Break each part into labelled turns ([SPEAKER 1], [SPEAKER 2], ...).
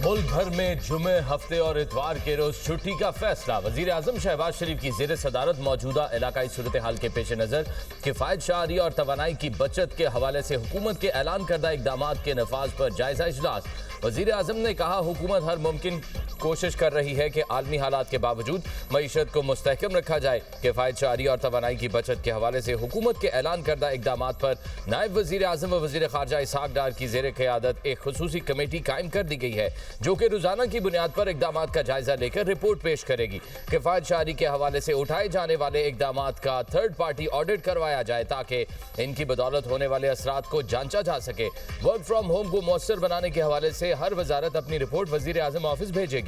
[SPEAKER 1] मुल्क भर में जुमे, हफ्ते और इतवार के रोज छुट्टी का फैसला। वजीर आजम शहबाज शरीफ की ज़ेर सदारत मौजूदा इलाकाई सूरत हाल के पेश नज़र किफ़ायत शाहरी और तवानाई की बचत के हवाले से हुकूमत के ऐलान करदा इकदाम के नफाज पर जायजा इजलास। वजीर आजम ने कहा, हुकूमत हर मुमकिन कोशिश कर रही है कि आलमी हालात के बावजूद मईशत को मुस्तहकम रखा जाए। किफ़ायत शाहरी और तवानाई की बचत के हवाले से हुकूमत के ऐलान करदा इकदाम पर नायब वजीर आजम व वजीर खारजा इसहाक डार की ज़ेर क़यादत एक खुसूसी कमेटी कायम कर दी गई है, जो कि रोजाना की बुनियाद पर इकदाम का जायजा लेकर रिपोर्ट पेश करेगी। किफ़ायत शाहरी के हवाले से उठाए जाने वाले इकदाम का थर्ड पार्टी ऑडिट करवाया जाए ताकि इनकी बदौलत होने वाले असरात को जांचा जा सके। वर्क फ्राम होम को मौसर बनाने के हवाले से हर वजारत अपनी रिपोर्ट वजीर आजम ऑफिस भेजेगी।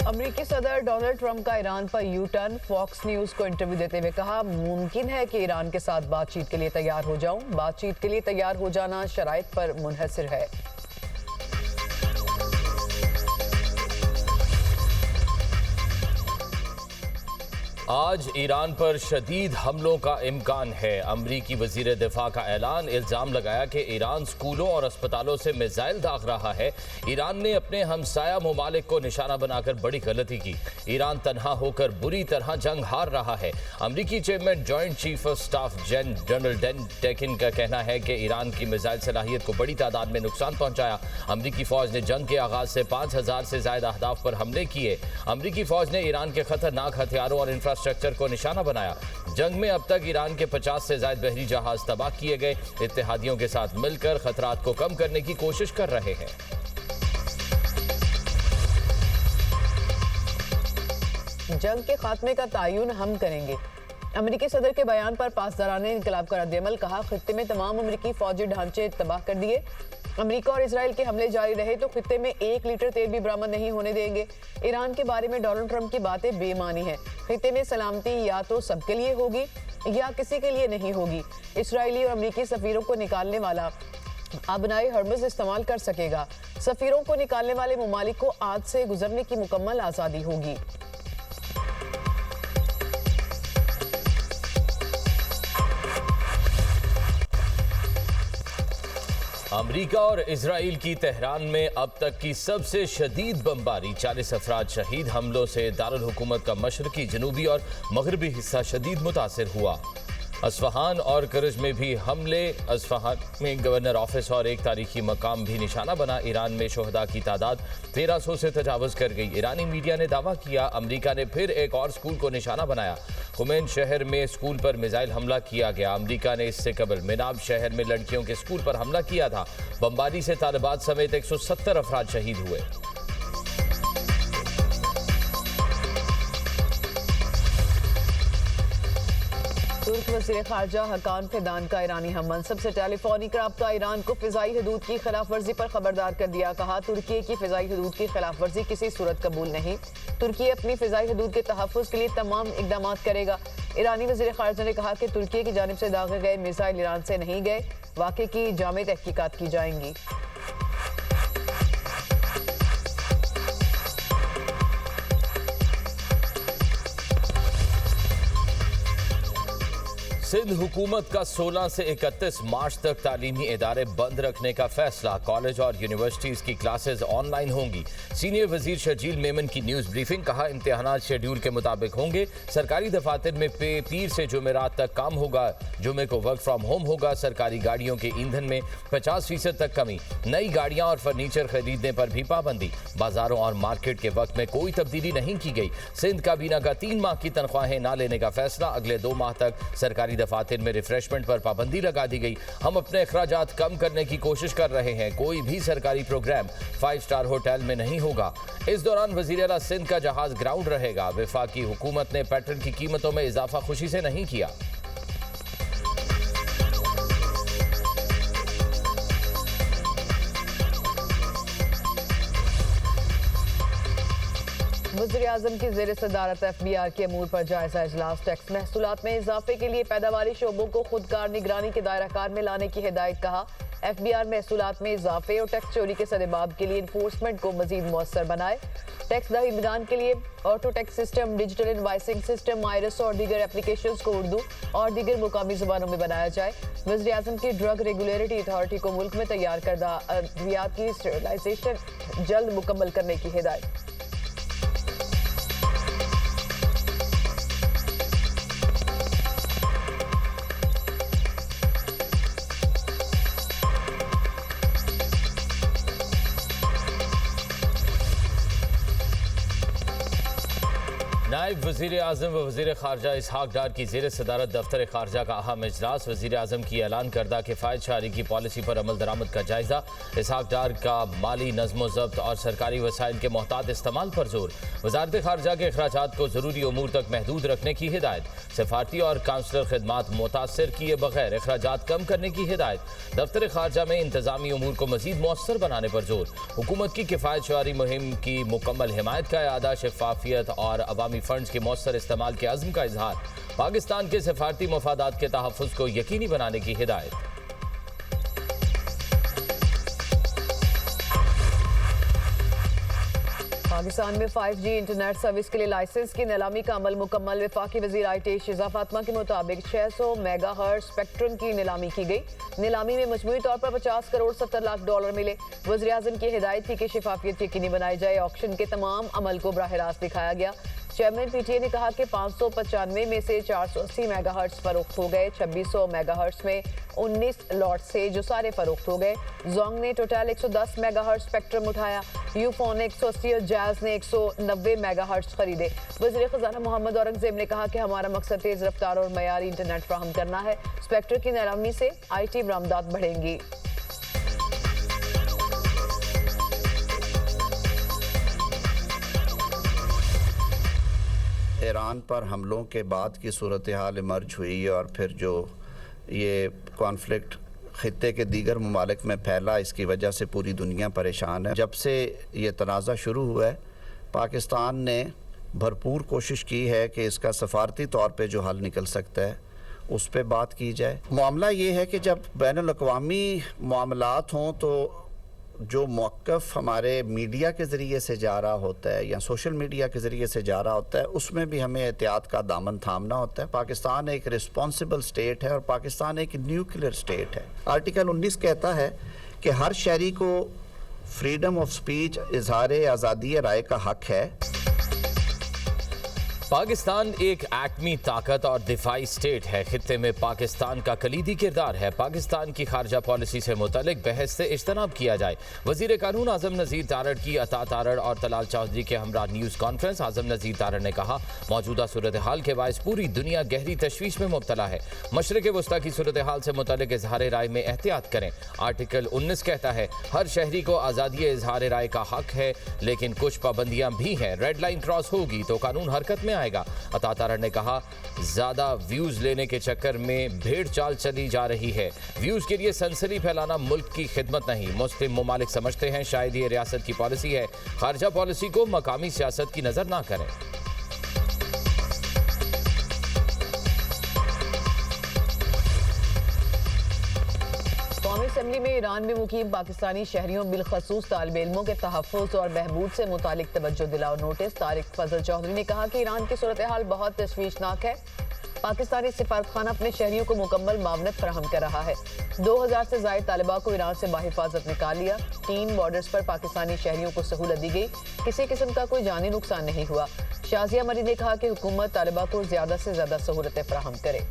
[SPEAKER 2] अमेरिकी सदर डोनाल्ड ट्रंप का ईरान पर यू टर्न। फॉक्स न्यूज को इंटरव्यू देते हुए कहा, मुमकिन है कि ईरान के साथ बातचीत के लिए तैयार हो जाऊं। बातचीत के लिए तैयार हो जाना शराइत पर मुनहसर है।
[SPEAKER 1] आज ईरान पर शदीद हमलों का इम्कान है। अमरीकी वजीर दिफा का ऐलान। इल्ज़ाम लगाया कि ईरान स्कूलों और अस्पतालों से मिसाइल दाग रहा है। ईरान ने अपने हमसाया ममालिक को निशाना बनाकर बड़ी गलती की। ईरान तनहा होकर बुरी तरह जंग हार रहा है। अमरीकी chairman joint chief of staff general Dan टेकिन का कहना है कि ईरान की मिसाइल सलाहियत को बड़ी तादाद में नुकसान पहुंचाया। अमरीकी फौज ने जंग के आगाज से 5000 से ज्यादा अहदाफ पर हमले किए। अमरीकी फौज ने ईरान के खतरनाक हथियारों और इंफ्रास्ट्रक्चर को निशाना बनाया। जंग में अब तक ईरान के 50 से ज्यादा बहरी जहाज तबाह किए गए। इत्तेहादियों के साथ मिलकर खतरात को कम करने की कोशिश कर रहे हैं।
[SPEAKER 2] जंग के खात्मे का तयन हम करेंगे। अमेरिकी सदर के बयान पर पासदाराने इनकलाब का रद्द-ए-अमल। कहा, खित्ते में तमाम अमेरिकी फौजी ढांचे तबाह कर दिए। अमेरिका और इजराइल के हमले जारी रहे तो खित्ते में 1 लीटर तेल भी बरामद नहीं होने देंगे। ईरान के बारे में डोनाल्ड ट्रंप की बातें बेमानी हैं। खित्ते में सलामती या तो सबके लिए होगी या किसी के लिए नहीं होगी। इसराइली और अमेरिकी सफीरों को निकालने वाला आबनाई हर्मज इस्तेमाल कर सकेगा। सफीरों को निकालने वाले ममालिक को आज से गुजरने की मुकम्मल आज़ादी होगी।
[SPEAKER 1] अमेरिका और इजराइल की तेहरान में अब तक की सबसे शदीद बमबारी। 40 अफराद शहीद। हमलों से दारुल हुकूमत का मशरकी, जनूबी और मगरबी हिस्सा शदीद मुतासिर हुआ। अस्फहान और करज में भी हमले। अस्फहान में गवर्नर ऑफिस और एक तारीखी मकाम भी निशाना बना। ईरान में शोहदा की तादाद 1300 से तजावज़ कर गई। ईरानी मीडिया ने दावा किया, अमेरिका ने फिर एक और स्कूल को निशाना बनाया। खुमैन शहर में स्कूल पर मिसाइल हमला किया गया। अमेरिका ने इससे कबल मिनाब शहर में लड़कियों के स्कूल पर हमला किया था। बमबारी से तालिबात समेत 170 अफराद शहीद हुए।
[SPEAKER 2] तुर्क वज़ीर ख़ारजा हकान फिदान का ईरानी हम मनसब से टेलीफोनिक राब्ता। ईरान को फ़िज़ाई हदूद की खिलाफ वर्जी पर खबरदार कर दिया। कहा, तुर्की की फ़िज़ाई हदूद की खिलाफ वर्जी किसी सूरत कबूल नहीं। तुर्की अपनी फ़िज़ाई हदूद के तहफ़्फ़ुज़ के लिए तमाम इक़दाम करेगा। ईरानी वज़ीर ख़ारजा ने कहा कि तुर्की की जानिब से दागे गए मिसाइल ईरान से नहीं गए। वाक़े की जामे तहक़ीक़ात की जाएंगी।
[SPEAKER 1] सिंध हुकूमत का 16 से 31 मार्च तक तालीमी इदारे बंद रखने का फैसला। कॉलेज और यूनिवर्सिटीज़ की क्लासेज ऑनलाइन होंगी। सीनियर वजीर शर्जील मेमन की न्यूज़ ब्रीफिंग। कहा, इम्तिहानात शेड्यूल के मुताबिक होंगे। सरकारी दफातर में पीर से जुमेरात तक काम होगा। जुमे को वर्क फ्राम होम होगा। सरकारी गाड़ियों के ईंधन में 50% तक कमी। नई गाड़ियाँ और फर्नीचर खरीदने पर भी पाबंदी। बाजारों और मार्केट के वक्त में कोई तब्दीली नहीं की गई। सिंध काबीना का 3 माह की तनख्वाहें न लेने का फैसला। अगले 2 माह तक सरकारी दफातर में रिफ्रेशमेंट पर पाबंदी लगा दी गई। हम अपने अखराजात कम करने की कोशिश कर रहे हैं। कोई भी सरकारी प्रोग्राम 5 स्टार होटल में नहीं होगा। इस दौरान वजीर आला सिंध का जहाज ग्राउंड रहेगा। वफाकी हुकूमत ने पेट्रोल की कीमतों में इजाफा खुशी से नहीं किया।
[SPEAKER 2] वज़ीर-ए-आज़म की ज़ेर सदारत FBR के अमूर पर जायजा इजलास। टैक्स महसूलात में इजाफे के लिए पैदावारी शोबों को खुदकार निगरानी के दायरा कार में लाने की हिदायत। कहा, FBR महसूलात में इजाफे और टैक्स चोरी के सदेबाब के लिए इन्फोर्समेंट को मजीद मौसर बनाए। टैक्स दहिंदगान के लिए auto tax system, digital invoicing system, IRIS और दीगर एप्लीकेशंस को उर्दू और दीगर मुकामी ज़ुबानों में बनाया जाए। वज़ीर आज़म की ड्रग रेगुलेटरी अथॉरिटी को मुल्क में तैयार करदा अद्वियात की स्टेरिलाइजेशन जल्द मुकम्मल करने की हिदायत।
[SPEAKER 1] नायब वज़ीर आज़म व वज़ीर ख़ारजा इसहाक डार की ज़ेर सदारत दफ्तर ख़ारजा का अहम इजलास। वज़ीर आज़म की ऐलान करदा किफ़ायत शारी की पॉलिसी पर अमल दरामद का जायज़ा। इसहाक डार का माली नज़्म ज़ब्त और सरकारी वसाइल के मोहतात इस्तेमाल पर जोर। वज़ारत ख़ारजा के अखराजात को ज़रूरी उमूर तक महदूद रखने की हिदायत। सफारती और काउंसलर खिदमात मुतासर किए बगैर अखराजात कम करने की हिदायत। दफ्तर ख़ारजा में इंतज़ामी उमूर को मज़ीद मौसर बनाने पर जोर। हुकूमत की किफ़ायत शारी मुहिम की मुकम्मल हिमायत का इआदा। शफ़ाफ़ियत और अवामी फंड्स के मौसर इस्तेमाल के अज़्म का इजहार। पाकिस्तान के सफारती मफादात के तहफ़्फ़ुज़ को यकीनी बनाने की हिदायत।
[SPEAKER 2] पाकिस्तान में 5G इंटरनेट सर्विस के लिए लाइसेंस की नीलामी का अमल मुकम्मल। वफाकी वज़ीर IT शिज़ा फातिमा के मुताबिक 600 मेगाहर्ट्ज़ स्पेक्ट्रम की नीलामी की गई। नीलामी में मजमूई तौर पर 50 करोड़ 70 लाख डॉलर मिले। वज़ीर आज़म की हिदायत थी कि शफाफियत यकीनी बनाई जाए। ऑक्शन के तमाम अमल को बराह रास्त दिखाया गया। चेयरमैन PTA ने कहा कि 595 में से 480 मेगाहर्ट्ज़ फरोख्त हो गए। 2600 मेगाहर्ट्ज़ में 19 लॉट से जो सारे फरोख्त हो गए। जोंग ने टोटल 110 मेगाहर्ट्ज़ स्पेक्ट्रम उठाया। यूफोन ने 180 और जैज़ ने 190 मेगाहर्ट्ज़ खरीदे। वज़ीर ख़जाना मोहम्मद औरंगज़ेब ने कहा कि हमारा मकसद तेज़ रफ्तार और मयारी इंटरनेट फराहम करना है। स्पेक्ट्रम की नीलामी से IT बरामदात बढ़ेंगी।
[SPEAKER 3] ईरान पर हमलों के बाद की सूरत हाल इमर्ज हुई और फिर जो ये कॉन्फ्लिक्ट ख़ित्ते के दीगर ममालिक में फैला, इसकी वजह से पूरी दुनिया परेशान है। जब से ये तनाज़ा शुरू हुआ है, पाकिस्तान ने भरपूर कोशिश की है कि इसका सफारती तौर पे जो हल निकल सकता है उस पर बात की जाए। मामला ये है कि जब बैनुल-अक़वामी मामलात हों तो जो मौक़िफ़ हमारे मीडिया के ज़रिए से जा रहा होता है या सोशल मीडिया के ज़रिए से जा रहा होता है, उसमें भी हमें एहतियात का दामन थामना होता है। पाकिस्तान एक रिस्पॉन्सिबल स्टेट है और पाकिस्तान एक न्यूक्लियर स्टेट है। आर्टिकल 19 कहता है कि हर शहरी को फ्रीडम ऑफ स्पीच, इजहार आज़ादी राय का हक है।
[SPEAKER 1] पाकिस्तान एक एटमी ताकत और दिफाई स्टेट है। खित्ते में पाकिस्तान का कलीदी किरदार है। पाकिस्तान की खारजा पॉलिसी से मुतल्लिक बहस से इज्तनाब किया जाए। वज़ीर कानून आज़म नज़ीर तारड़ की अता तारड़ और तलाल चौधरी के हमरा न्यूज़ कॉन्फ्रेंस। आज़म नज़ीर तारड़ ने कहा, मौजूदा सूरत हाल के बायस पूरी दुनिया गहरी तशवीश में मुब्तला है। मशरिक़ वस्ता की सूरत हाल से मुतल्लिक इजहार राय में एहतियात करें। आर्टिकल 19 कहता है हर शहरी को आज़ादी इजहार राय का हक है, लेकिन कुछ पाबंदियां भी हैं। रेड लाइन क्रॉस होगी तो कानून हरकत में आएगा। अता तारड़ ने कहा, ज्यादा व्यूज लेने के चक्कर में भेड़ चाल चली जा रही है। व्यूज के लिए सनसनी फैलाना मुल्क की खिदमत नहीं। मुस्लिम ममालिक समझते हैं शायद ये रियासत की पॉलिसी है। खारजा पॉलिसी को मकामी सियासत की नजर ना करें।
[SPEAKER 2] कौमी असम्बली में ईरान में मुकीम पाकिस्तानी शहरियों बिलखसूस तालिब इल्मों के तहफ़्फ़ुज़ और बहबूद से मुतालिक तवज्जो दिलाओ नोटिस। तारिक फजल चौधरी ने कहा कि ईरान की सूरत हाल बहुत तशवीशनाक है। पाकिस्तानी सिफारतखाना अपने शहरियों को मुकम्मल मावनत फराहम कर रहा है। 2000 से ज़ायद तालिबा को ईरान से बाहिफाजत निकाल लिया। 3 बॉर्डर्स पर पाकिस्तानी शहरियों को सहूलत दी गई। किसी किस्म का कोई जानी नुकसान नहीं हुआ। शाजिया मरी ने कहा कि हुकूमत तालिबा को ज़्यादा से ज़्यादा सहूलतें फराहम करे।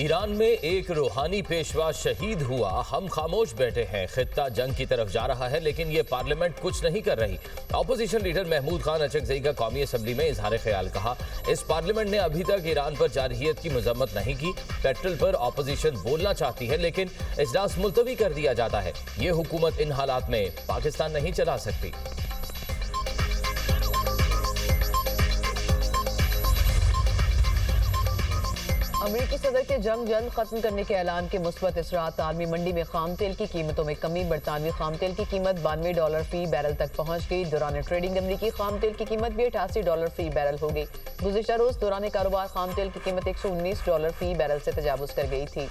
[SPEAKER 1] ईरान में एक रूहानी पेशवा शहीद हुआ। हम खामोश बैठे हैं। खित्ता जंग की तरफ जा रहा है, लेकिन ये पार्लियामेंट कुछ नहीं कर रही। अपोजिशन लीडर महमूद खान अचकजई का कौमी असम्बली में इजहार ख्याल। कहा, इस पार्लियामेंट ने अभी तक ईरान पर जारहियत की मजम्मत नहीं की। पेट्रोल पर अपोजिशन बोलना चाहती है, लेकिन इजलास मुलतवी कर दिया जाता है। ये हुकूमत इन हालात में पाकिस्तान नहीं चला सकती।
[SPEAKER 2] अमेरिकी सदर के जंग जल्द खत्म करने के ऐलान के मुस्बत असरात। आलमी मंडी में खाम तेल की कीमतों में कमी। बरतानवी खाम तेल की कीमत $92 फी बैरल तक पहुंच गई। दौरान ट्रेडिंग अमेरिकी खाम तेल की कीमत भी $88 फी बैरल हो गई। गुज़िश्ता रोज दौरान कारोबार खाम तेल की कीमत $119 फी बैरल से तजावुज कर गई थी।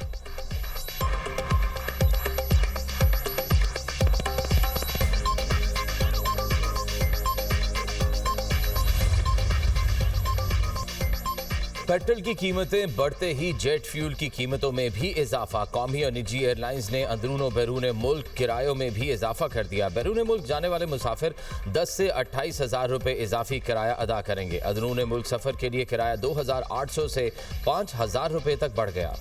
[SPEAKER 1] पेट्रोल की कीमतें बढ़ते ही जेट फ्यूल की कीमतों में भी इजाफा। कौमी और निजी एयरलाइंस ने अंदरून बैरून मुल्क किरायों में भी इजाफा कर दिया। बैरून मुल्क जाने वाले मुसाफिर 10 से 28 हज़ार रुपये इजाफी किराया अदा करेंगे। अंदरून मुल्क सफ़र के लिए किराया 2,800 से 5,000 रुपये तक बढ़ गया।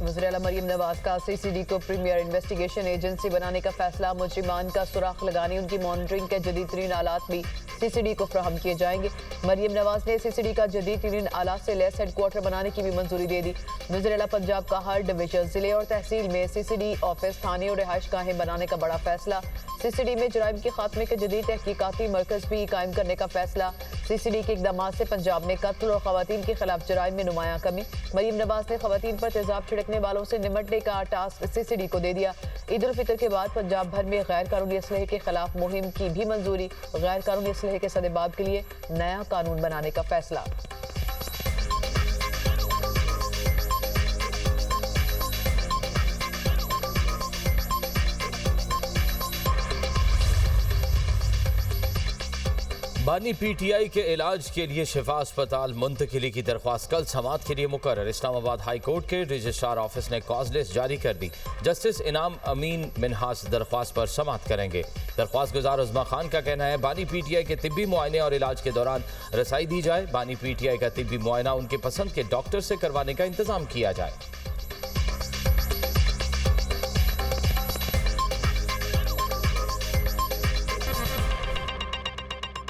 [SPEAKER 2] वज़ीर आला मरियम नवाज का CCD को प्रीमियर इन्वेस्टिगेशन एजेंसी बनाने का फैसला। मुजरिमान का सुराख लगाने उनकी मॉनिटरिंग के जदीद तरीन आलात भी CCD को फ्राहम किए जाएंगे। मरियम नवाज ने CCD का जदीद तरीन आलात से लैस हेडक्वार्टर बनाने की भी मंजूरी दे दी। वज़ीर आला पंजाब का हर डिवीजन, जिले और तहसील में CCD ऑफिस, थाने और रिहाइश गाहें बनाने का बड़ा फैसला। CCD में जराइम के खात्मे के जदीद तहकीकाती मरकज भी कायम करने का फैसला। CCD के इकदाम से पंजाब में कत्ल और खवातीन के खिलाफ जराइम में नुमाया कमी। मरियम नवाज ने खवातीन पर तेजाब छिड़कने वालों से निमटने का टास्क CCD को दे दिया। ईद उल फितर के बाद पंजाब भर में गैर कानूनी असलहे के खिलाफ मुहिम की भी मंजूरी। गैर कानूनी असलहे के सदेबाब के लिए नया कानून बनाने का फैसला।
[SPEAKER 1] बानी PTI के इलाज के लिए शिफा अस्पताल मुंतकिली की दरख्वास्त कल समात के लिए मुकर्रर। इस्लामाबाद हाई कोर्ट के रजिस्ट्रार ऑफिस ने कॉज लिस्ट जारी कर दी। जस्टिस इनाम अमीन मिनहास दरख्वास्त पर समात करेंगे। दरख्वास्त गुजार उज़्मा खान का कहना है बानी PTI के तिब्बी मुआयने और इलाज के दौरान रसाई दी जाए। बानी PTI का तिब्बी मुआयना उनके पसंद के डॉक्टर से करवाने का इंतजाम किया जाए।